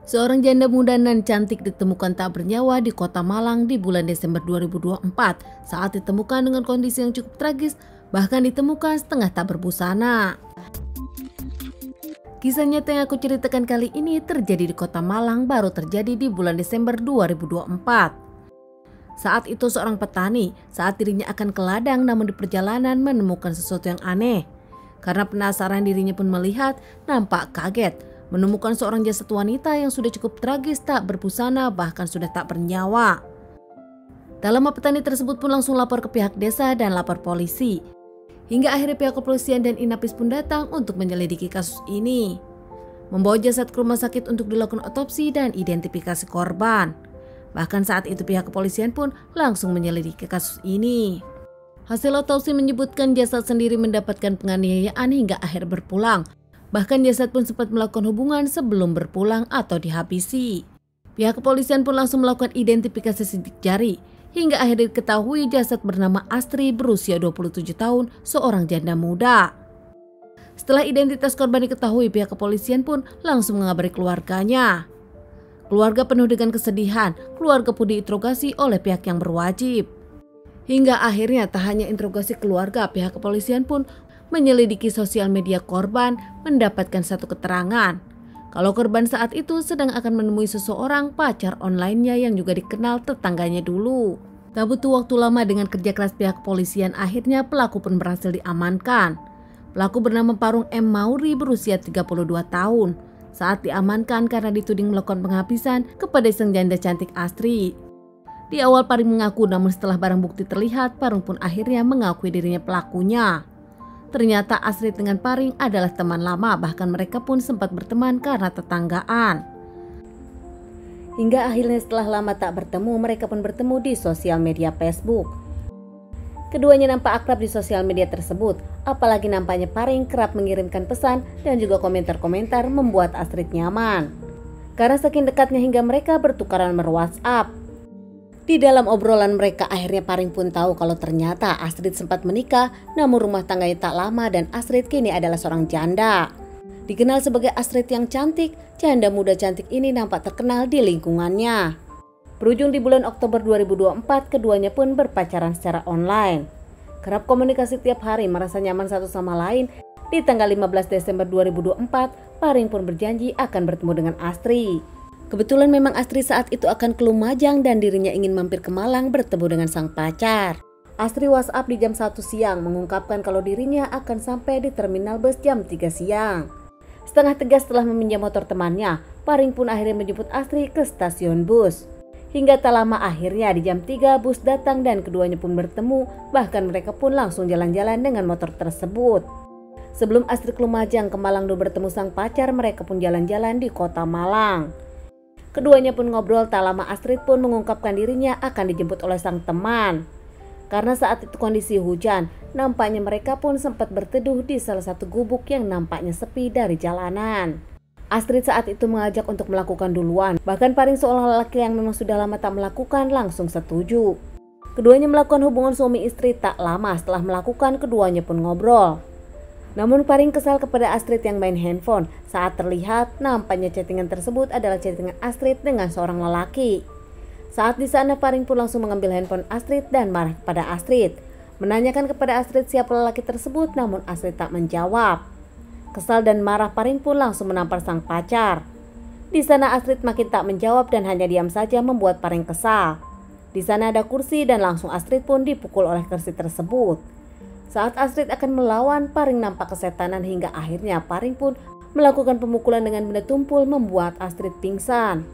Seorang janda muda nan cantik ditemukan tak bernyawa di Kota Malang di bulan Desember 2024 saat ditemukan dengan kondisi yang cukup tragis, bahkan ditemukan setengah tak berbusana. Kisah nyata yang aku ceritakan kali ini terjadi di Kota Malang, baru terjadi di bulan Desember 2024. Saat itu seorang petani saat dirinya akan ke ladang, namun di perjalanan menemukan sesuatu yang aneh. Karena penasaran, dirinya pun melihat, nampak kaget menemukan seorang jasad wanita yang sudah cukup tragis, tak berbusana, bahkan sudah tak bernyawa. Tak lama petani tersebut pun langsung lapor ke pihak desa dan lapor polisi. Hingga akhirnya pihak kepolisian dan Inapis pun datang untuk menyelidiki kasus ini. Membawa jasad ke rumah sakit untuk dilakukan otopsi dan identifikasi korban. Bahkan saat itu pihak kepolisian pun langsung menyelidiki kasus ini. Hasil otopsi menyebutkan jasad sendiri mendapatkan penganiayaan hingga akhir berpulang. Bahkan jasad pun sempat melakukan hubungan sebelum berpulang atau dihabisi. Pihak kepolisian pun langsung melakukan identifikasi sidik jari. Hingga akhirnya diketahui jasad bernama Astri berusia 27 tahun, seorang janda muda. Setelah identitas korban diketahui, pihak kepolisian pun langsung mengabari keluarganya. Keluarga penuh dengan kesedihan, keluarga pun diinterogasi oleh pihak yang berwajib. Hingga akhirnya tak hanya interogasi keluarga, pihak kepolisian pun menyelidiki sosial media korban, mendapatkan satu keterangan kalau korban saat itu sedang akan menemui seseorang pacar online-nya yang juga dikenal tetangganya dulu. Tak butuh waktu lama dengan kerja keras pihak kepolisian, akhirnya pelaku pun berhasil diamankan. Pelaku bernama Parung M. Mauri berusia 32 tahun. Saat diamankan karena dituding melakukan penghabisan kepada sang janda cantik Astri. Di awal Parung mengaku, namun setelah barang bukti terlihat, Parung pun akhirnya mengakui dirinya pelakunya. Ternyata Astrid dengan Paring adalah teman lama, bahkan mereka pun sempat berteman karena tetanggaan. Hingga akhirnya setelah lama tak bertemu, mereka pun bertemu di sosial media Facebook. Keduanya nampak akrab di sosial media tersebut, apalagi nampaknya Paring kerap mengirimkan pesan dan juga komentar-komentar membuat Astrid nyaman. Karena saking dekatnya hingga mereka bertukaran nomor WhatsApp. Di dalam obrolan mereka, akhirnya Paring pun tahu kalau ternyata Astrid sempat menikah, namun rumah tangganya tak lama dan Astrid kini adalah seorang janda. Dikenal sebagai Astrid yang cantik, janda muda cantik ini nampak terkenal di lingkungannya. Berujung di bulan Oktober 2024, keduanya pun berpacaran secara online. Kerap komunikasi tiap hari, merasa nyaman satu sama lain. Di tanggal 15 Desember 2024, Paring pun berjanji akan bertemu dengan Astrid. Kebetulan memang Astri saat itu akan ke Lumajang dan dirinya ingin mampir ke Malang bertemu dengan sang pacar. Astri WhatsApp di jam 1 siang mengungkapkan kalau dirinya akan sampai di terminal bus jam 3 siang. Setengah tegas setelah meminjam motor temannya, Paring pun akhirnya menjemput Astri ke stasiun bus. Hingga tak lama akhirnya di jam 3 bus datang dan keduanya pun bertemu, bahkan mereka pun langsung jalan-jalan dengan motor tersebut. Sebelum Astri ke Lumajang ke Malang dulu bertemu sang pacar, mereka pun jalan-jalan di kota Malang. Keduanya pun ngobrol, tak lama Astrid pun mengungkapkan dirinya akan dijemput oleh sang teman. Karena saat itu kondisi hujan, nampaknya mereka pun sempat berteduh di salah satu gubuk yang nampaknya sepi dari jalanan. Astrid saat itu mengajak untuk melakukan duluan, bahkan Paring seorang lelaki yang memang sudah lama tak melakukan langsung setuju. Keduanya melakukan hubungan suami istri tak lama setelah melakukan, keduanya pun ngobrol. Namun Paring kesal kepada Astrid yang main handphone saat terlihat nampaknya chattingan tersebut adalah chattingan Astrid dengan seorang lelaki. Saat di sana Paring pun langsung mengambil handphone Astrid dan marah kepada Astrid. Menanyakan kepada Astrid siapa lelaki tersebut, namun Astrid tak menjawab. Kesal dan marah, Paring pun langsung menampar sang pacar. Di sana Astrid makin tak menjawab dan hanya diam saja membuat Paring kesal. Di sana ada kursi dan langsung Astrid pun dipukul oleh kursi tersebut. Saat Astrid akan melawan, Paring nampak kesetanan hingga akhirnya Paring pun melakukan pemukulan dengan benda tumpul membuat Astrid pingsan.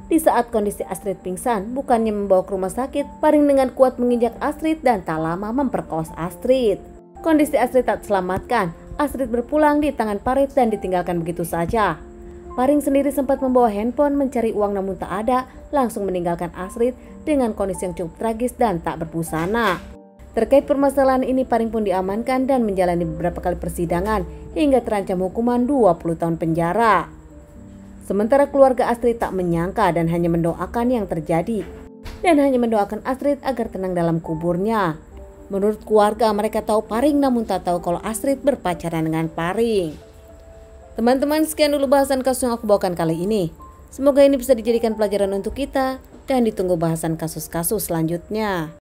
Di saat kondisi Astrid pingsan, bukannya membawa ke rumah sakit, Paring dengan kuat menginjak Astrid dan tak lama memperkosa Astrid. Kondisi Astrid tak diselamatkan, Astrid berpulang di tangan Paring dan ditinggalkan begitu saja. Paring sendiri sempat membawa handphone mencari uang namun tak ada, langsung meninggalkan Astrid dengan kondisi yang cukup tragis dan tak berbusana. Terkait permasalahan ini, Paring pun diamankan dan menjalani beberapa kali persidangan hingga terancam hukuman 20 tahun penjara. Sementara keluarga Astrid tak menyangka dan hanya mendoakan yang terjadi. Dan hanya mendoakan Astrid agar tenang dalam kuburnya. Menurut keluarga, mereka tahu Paring namun tak tahu kalau Astrid berpacaran dengan Paring. Teman-teman, sekian dulu bahasan kasus yang aku bawakan kali ini. Semoga ini bisa dijadikan pelajaran untuk kita dan ditunggu bahasan kasus-kasus selanjutnya.